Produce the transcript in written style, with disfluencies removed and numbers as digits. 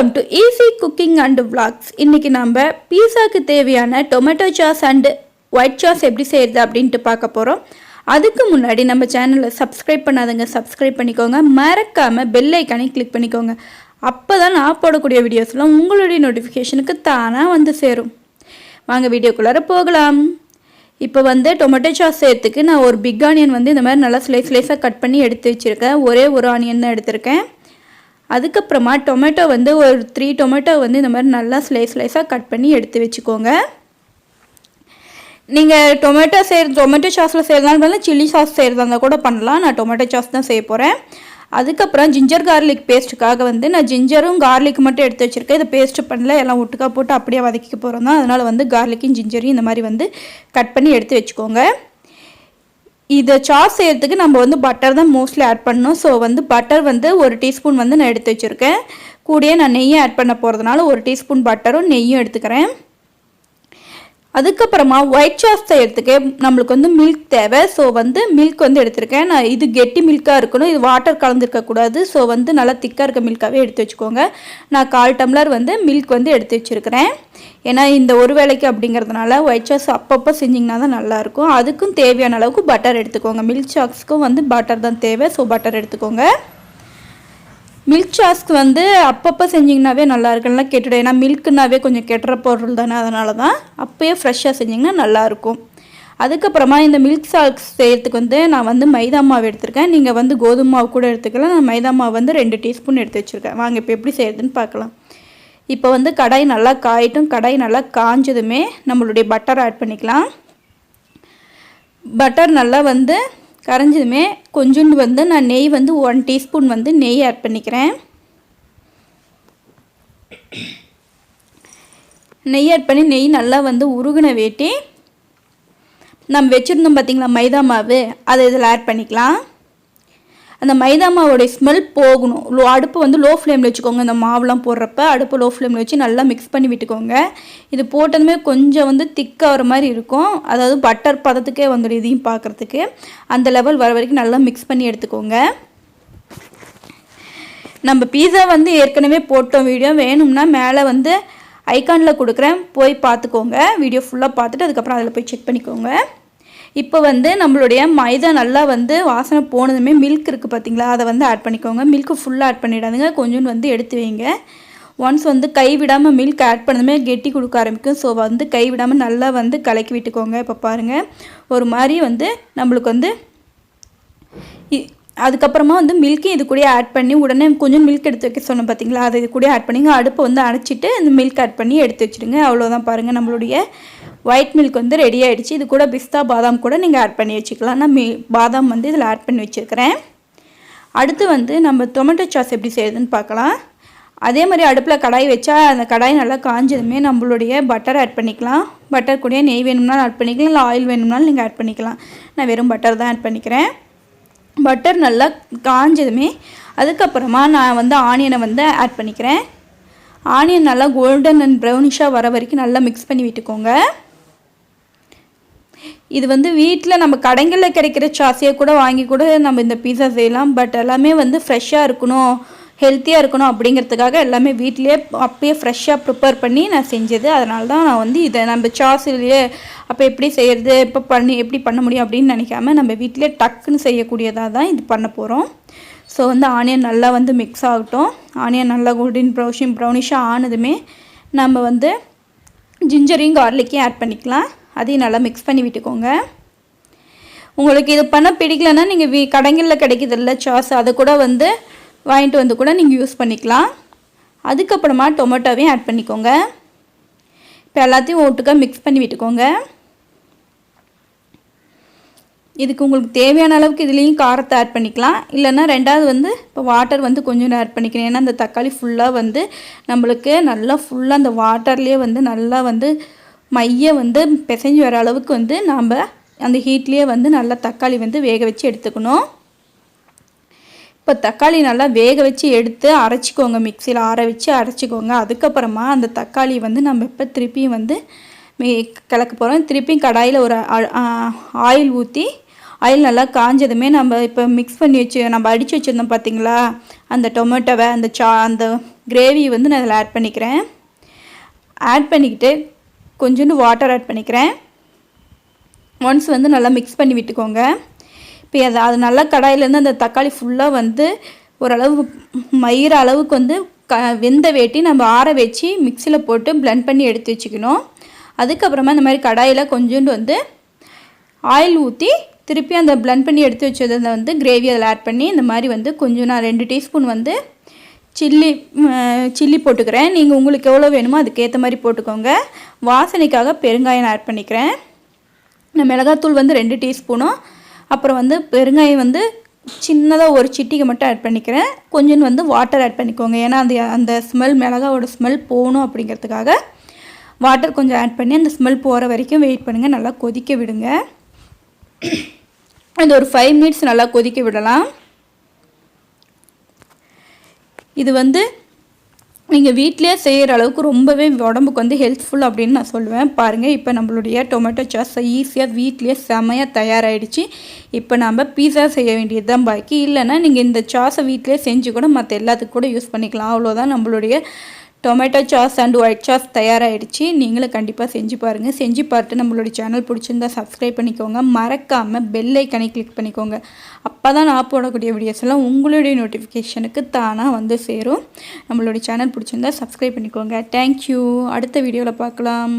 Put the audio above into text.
Welcome to easy cooking and vlogs. இன்றைக்கி நம்ம பீஸாக்கு தேவையான tomato sauce and white sauce எப்படி செய்கிறது அப்படின்ட்டு பார்க்க போகிறோம். அதுக்கு முன்னாடி நம்ம சேனலை சப்ஸ்கிரைப் பண்ணாதங்க, சப்ஸ்கிரைப் பண்ணிக்கோங்க. மறக்காமல் பெல் ஐக்கானே கிளிக் பண்ணிக்கோங்க. அப்போ தான் நான் போடக்கூடிய வீடியோஸ்லாம் உங்களுடைய நோட்டிஃபிகேஷனுக்கு தானாக வந்து சேரும். வாங்க வீடியோக்குள்ளார போகலாம். இப்போ வந்து டொமேட்டோ சாஸ் செய்யறதுக்கு நான் ஒரு பிக் ஆனியன் வந்து இந்த மாதிரி நல்லா ஸ்லைஸாக கட் பண்ணி எடுத்து வச்சுருக்கேன். ஒரே ஒரு ஆனியன் தான் எடுத்திருக்கேன். அதுக்கப்புறமா டொமேட்டோ வந்து ஒரு 3 டொமேட்டோ வந்து இந்த மாதிரி நல்லா ஸ்லைஸாக கட் பண்ணி எடுத்து வச்சுக்கோங்க. நீங்கள் டொமேட்டோ சாஸில் செய்கிறதாலும் சில்லி சாஸ் செய்கிறதா இருந்தால் கூட பண்ணலாம். நான் டொமேட்டோ சாஸ் தான் செய்ய போகிறேன். அதுக்கப்புறம் ஜிஞ்சர் கார்லிக் பேஸ்ட்டுக்காக வந்து நான் ஜிஞ்சரும் கார்லிக் மட்டும் எடுத்து வச்சுருக்கேன். இதை பேஸ்ட்டு பண்ணல, எல்லாம் ஒட்டுக்கா போட்டு அப்படியே வதக்கிக்க போகிறோம் தான். அதனால் வந்து கார்லிக்கும் ஜிஞ்சரையும் இந்த மாதிரி வந்து கட் பண்ணி எடுத்து வச்சுக்கோங்க. இதை சாஸ் செய்கிறதுக்கு நம்ம வந்து பட்டர் தான் மோஸ்ட்லி ஆட் பண்ணணும். ஸோ வந்து பட்டர் வந்து 1 டீஸ்பூன் வந்து நான் எடுத்து வச்சுருக்கேன். கூடயே நான் நெய்யும் ஆட் பண்ண போகிறதுனால 1 டீஸ்பூன் பட்டரும் நெய்யும் எடுத்துக்கிறேன். அதுக்கப்புறமா ஒயிட் சாஸ் செய்கிறதுக்கு நம்மளுக்கு வந்து மில்க் தேவை. ஸோ வந்து மில்க் வந்து எடுத்துருக்கேன். நான் இது கெட்டி மில்காக இருக்கணும், இது வாட்டர் கலந்துருக்கக்கூடாது. ஸோ வந்து நல்லா திக்காக இருக்க மில்காகவே எடுத்து வச்சுக்கோங்க. நான் 1/4 டம்ளர் வந்து மில்க் வந்து எடுத்து வச்சுருக்கிறேன். ஏன்னா இந்த ஒரு வேளைக்கு அப்படிங்கிறதுனால ஒயிட் சாஸ் அப்பப்போ செஞ்சிங்கன்னா தான் நல்லாயிருக்கும். அதுக்கும் தேவையான அளவுக்கு பட்டர் எடுத்துக்கோங்க. மில்க் சாஸ்க்கும் வந்து பட்டர் தான் தேவை. ஸோ பட்டர் எடுத்துக்கோங்க. மில்க் சாஸ்க்கு வந்து அப்பப்போ செஞ்சிங்கனாவே நல்லா இருக்குன்னா கெட்டுடும். ஏன்னா மில்க்குனாவே கொஞ்சம் கெட்டுற பொருள் தானே, அதனால தான் அப்போயே ஃப்ரெஷ்ஷாக செஞ்சிங்கன்னா நல்லாயிருக்கும். அதுக்கப்புறமா இந்த மில்க் சாஸ் செய்கிறதுக்கு வந்து நான் வந்து மைதா மாவு எடுத்திருக்கேன். நீங்கள் வந்து கோதுமை மாவு கூட எடுத்துக்கலாம். நான் மைதா மாவு வந்து 2 டீஸ்பூன் எடுத்து வச்சுருக்கேன். வாங்க இப்போ எப்படி செய்கிறதுன்னு பார்க்கலாம். இப்போ வந்து கடாய் நல்லா காயட்டும். கடாய் நல்லா காஞ்சதுமே நம்மளுடைய பட்டர் ஆட் பண்ணிக்கலாம். பட்டர் நல்லா வந்து கரைஞ்சதுமே கொஞ்சோண்டு வந்து நான் நெய் வந்து 1 டீஸ்பூன் வந்து நெய் ஆட் பண்ணிக்கிறேன். நெய் ஆட் பண்ணி நெய் நல்லா வந்து உருகின வேட்டி நம்ம வச்சுருந்தோம் பார்த்திங்களா மைதா மாவு, அதை இதில் ஆட் பண்ணிக்கலாம். அந்த மைதா மாவோடைய ஸ்மெல் போகணும். அடுப்பு வந்து லோ ஃப்ளேமில் வச்சுக்கோங்க. இந்த மாவுலாம் போடுறப்ப அடுப்பு லோ ஃப்ளேமில் வச்சு நல்லா மிக்ஸ் பண்ணி விட்டுக்கோங்க. இது போட்டதுமே கொஞ்சம் வந்து திக்காகிற மாதிரி இருக்கும். அதாவது பட்டர் பதத்துக்கே வந்துடும். இதையும் பார்க்குறதுக்கு அந்த லெவல் வர வரைக்கும் நல்லா மிக்ஸ் பண்ணி எடுத்துக்கோங்க. நம்ம பீஸா வந்து ஏற்கனவே போட்டோம் வீடியோ. வேணும்னா மேலே வந்து ஐகானில் கொடுக்குறேன், போய் பார்த்துக்கோங்க. வீடியோ ஃபுல்லாக பார்த்துட்டு அதுக்கப்புறம் அதில் போய் செக் பண்ணிக்கோங்க. இப்போ வந்து நம்மளுடைய மைதா நல்லா வந்து வாசனை போனதுமே மில்க் இருக்குது பார்த்திங்களா, அதை வந்து ஆட் பண்ணிக்கோங்க. மில்க்கு ஃபுல்லாக ஆட் பண்ணிடாதுங்க, கொஞ்சோண்டு வந்து எடுத்து வைங்க. ஒன்ஸ் வந்து கை விடாமல் மில்க் ஆட் பண்ணதுமே கெட்டி கொடுக்க ஆரம்பிக்கும். ஸோ வந்து கை விடாமல் நல்லா வந்து கலக்கி விட்டுக்கோங்க. இப்போ பாருங்கள் ஒரு மாதிரி வந்து நம்மளுக்கு வந்து அதுக்கப்புறமா வந்து மில்க்கையும் இது கூட ஆட் பண்ணி உடனே கொஞ்சம் மில்க் எடுத்து வைக்க சொன்னோம் பார்த்திங்களா, அதை இது கூட ஆட் பண்ணிங்க. அடுப்பை வந்து அணைச்சிட்டு இந்த மில்க் ஆட் பண்ணி எடுத்து வச்சுடுங்க. அவ்வளோதான். பாருங்கள் நம்மளுடைய ஒயிட் மில்க் வந்து ரெடி ஆகிடுச்சு. இது கூட பிஸ்தா பாதாம் கூட நீங்கள் ஆட் பண்ணி வச்சுக்கலாம். நான் பாதாம் வந்து இதில் ஆட் பண்ணி வச்சுருக்கிறேன். அடுத்து வந்து நம்ம டொமேட்டோ சாஸ் எப்படி செய்யுதுன்னு பார்க்கலாம். அதே மாதிரி அடுப்பில் கடாய் வச்சா அந்த கடாய் நல்லா காஞ்சதுமே நம்மளுடைய பட்டர் ஆட் பண்ணிக்கலாம். பட்டர் கூட நெய் வேணும்னாலும் ஆட் பண்ணிக்கலாம், இல்லை ஆயில் வேணும்னாலும் நீங்கள் ஆட் பண்ணிக்கலாம். நான் வெறும் பட்டர் தான் ஆட் பண்ணிக்கிறேன். பட்டர் நல்லா காஞ்சதுமே அதுக்கப்புறமா நான் வந்து ஆனியனை வந்து ஆட் பண்ணிக்கிறேன். ஆனியன் நல்லா கோல்டன் அண்ட் ப்ரௌனிஷாக வர வரைக்கும் நல்லா மிக்ஸ் பண்ணி விட்டுக்கோங்க. இது வந்து வீட்டில் நம்ம கடைகளில் கிடைக்கிற சாஸையை கூட வாங்கி கூட நம்ம இந்த பீஸா செய்யலாம். பட் எல்லாமே வந்து ஃப்ரெஷ்ஷாக இருக்கணும், ஹெல்த்தியாக இருக்கணும் அப்படிங்கிறதுக்காக எல்லாமே வீட்டிலே அப்பயே ஃப்ரெஷ்ஷாக ப்ரிப்பேர் பண்ணி நான் செஞ்சது. அதனால தான் நான் வந்து இதை நம்ம சாஸ்லேயே அப்போ எப்படி செய்கிறது, எப்படி பண்ண முடியும் அப்படின்னு நினைக்காம நம்ம வீட்டிலே டக்குன்னு செய்யக்கூடியதாக தான் இது பண்ண போகிறோம். ஸோ வந்து ஆனியன் நல்லா வந்து மிக்ஸ் ஆகட்டும். ஆனியன் நல்லா கோல்டன் ப்ரௌனிஷாக ஆனதுமே நம்ம வந்து ஜிஞ்சரையும் கார்லிக்கையும் ஆட் பண்ணிக்கலாம். அதையும் நல்லா மிக்ஸ் பண்ணி விட்டுக்கோங்க. உங்களுக்கு இது பண்ண பிடிக்கலன்னா நீங்கள் கடைகளில் கிடைக்கிதில்ல சாஸ், அதை கூட வந்து வாங்கிட்டு வந்து கூட நீங்கள் யூஸ் பண்ணிக்கலாம். அதுக்கப்புறமா டொமேட்டோவையும் ஆட் பண்ணிக்கோங்க. இப்போ எல்லாத்தையும் ஒட்டுக்கா மிக்ஸ் பண்ணி விட்டுக்கோங்க. இதுக்கு உங்களுக்கு தேவையான அளவுக்கு இதுலேயும் காரத்தை ஆட் பண்ணிக்கலாம். இல்லைன்னா ரெண்டாவது வந்து இப்போ வாட்டர் வந்து கொஞ்சம் ஆட் பண்ணிக்கிறேன். ஏன்னா அந்த தக்காளி ஃபுல்லாக வந்து நம்மளுக்கு நல்லா ஃபுல்லாக அந்த வாட்டர்லேயே வந்து நல்லா வந்து மைய வந்து பிசைஞ்சு வர அளவுக்கு வந்து நாம் அந்த ஹீட்லேயே வந்து நல்லா தக்காளி வந்து வேக வச்சு எடுத்துக்கணும். இப்போ தக்காளி நல்லா வேக வச்சு எடுத்து அரைச்சிக்கோங்க. மிக்சியில் ஆற வச்சு அரைச்சிக்கோங்க. அதுக்கப்புறமா அந்த தக்காளி வந்து நம்ம இப்போ திருப்பியும் வந்து கலக்க போகிறோம். திருப்பியும் கடாயில் ஒரு ஆயில் ஊற்றி ஆயில் நல்லா காஞ்சதுமே நம்ம இப்போ மிக்ஸ் பண்ணி வச்சு நம்ம அடித்து வச்சுருந்தோம் பார்த்திங்களா அந்த டொமேட்டோவை அந்த கிரேவி வந்து நான் இதில் ஆட் பண்ணிக்கிறேன். ஆட் பண்ணிக்கிட்டு கொஞ்சோண்டு வாட்டர் ஆட் பண்ணிக்கிறேன். ஒன்ஸ் வந்து நல்லா மிக்ஸ் பண்ணி விட்டுக்கோங்க. இப்போ அது நல்லா கடாயிலேருந்து அந்த தக்காளி ஃபுல்லாக வந்து ஓரளவு மயிற அளவுக்கு வந்து வெந்த வேட்டி நம்ம ஆற வச்சு மிக்சியில் போட்டு பிளெண்ட் பண்ணி எடுத்து வச்சுக்கணும். அதுக்கப்புறமா இந்த மாதிரி கடாயில் கொஞ்சோண்டு வந்து ஆயில் ஊற்றி திருப்பி அந்த பிளெண்ட் பண்ணி எடுத்து வச்சதை வந்து கிரேவி அதில் ஆட் பண்ணி இந்த மாதிரி வந்து கொஞ்சம் நான் 2 டீஸ்பூன் வந்து சில்லி போட்டுக்கிறேன். நீங்கள் உங்களுக்கு எவ்வளோ வேணுமோ அதுக்கேற்ற மாதிரி போட்டுக்கோங்க. வாசனைக்காக பெருங்காயம் ஆட் பண்ணிக்கிறேன். நான் மிளகாத்தூள் வந்து 2 டீஸ்பூனும் அப்புறம் வந்து பெருங்காயம் வந்து சின்னதாக ஒரு சிட்டிகை மட்டும் ஆட் பண்ணிக்கிறேன். கொஞ்சம் வந்து வாட்டர் ஆட் பண்ணிக்கோங்க. ஏன்னா அந்த ஸ்மெல் மிளகாவோட ஸ்மெல் போகணும் அப்படிங்கிறதுக்காக வாட்டர் கொஞ்சம் ஆட் பண்ணி அந்த ஸ்மெல் போகிற வரைக்கும் வெயிட் பண்ணுங்கள். நல்லா கொதிக்க விடுங்க. இது ஒரு 5 மினிட்ஸ் நல்லா கொதிக்க விடலாம். இது வந்து நீங்கள் வீட்டிலே செய்கிற அளவுக்கு ரொம்பவே உடம்புக்கு வந்து ஹெல்ப்ஃபுல் அப்படின்னு நான் சொல்லுவேன். பாருங்கள், இப்போ நம்மளுடைய டொமேட்டோ சாஸ் ஈஸியாக வீட்லேயே செமையாக தயாராகிடுச்சு. இப்போ நம்ம பீஸா செய்ய வேண்டியது தான் பாக்கி. இல்லைன்னா நீங்கள் இந்த சாஸை வீட்டிலே செஞ்சு கூட மற்ற எல்லாத்துக்கும் கூட யூஸ் பண்ணிக்கலாம். அவ்வளோதான், நம்மளுடைய tomato sauce and white sauce தயாராகிடுச்சு. நீங்களும் கண்டிப்பாக செஞ்சு பாருங்கள். செஞ்சு பார்த்துட்டு நம்மளுடைய சேனல் பிடிச்சிருந்தா சப்ஸ்கிரைப் பண்ணிக்கோங்க. மறக்காமல் பெல் ஐக்கனை கிளிக் பண்ணிக்கோங்க. அப்போ தான் நான் போடக்கூடிய வீடியோஸ் எல்லாம் உங்களுடைய நோட்டிஃபிகேஷனுக்கு தானாக வந்து சேரும். நம்மளுடைய சேனல் பிடிச்சிருந்தா சப்ஸ்கிரைப் பண்ணிக்கோங்க. தேங்க்யூ. அடுத்த வீடியோவில் பார்க்கலாம்.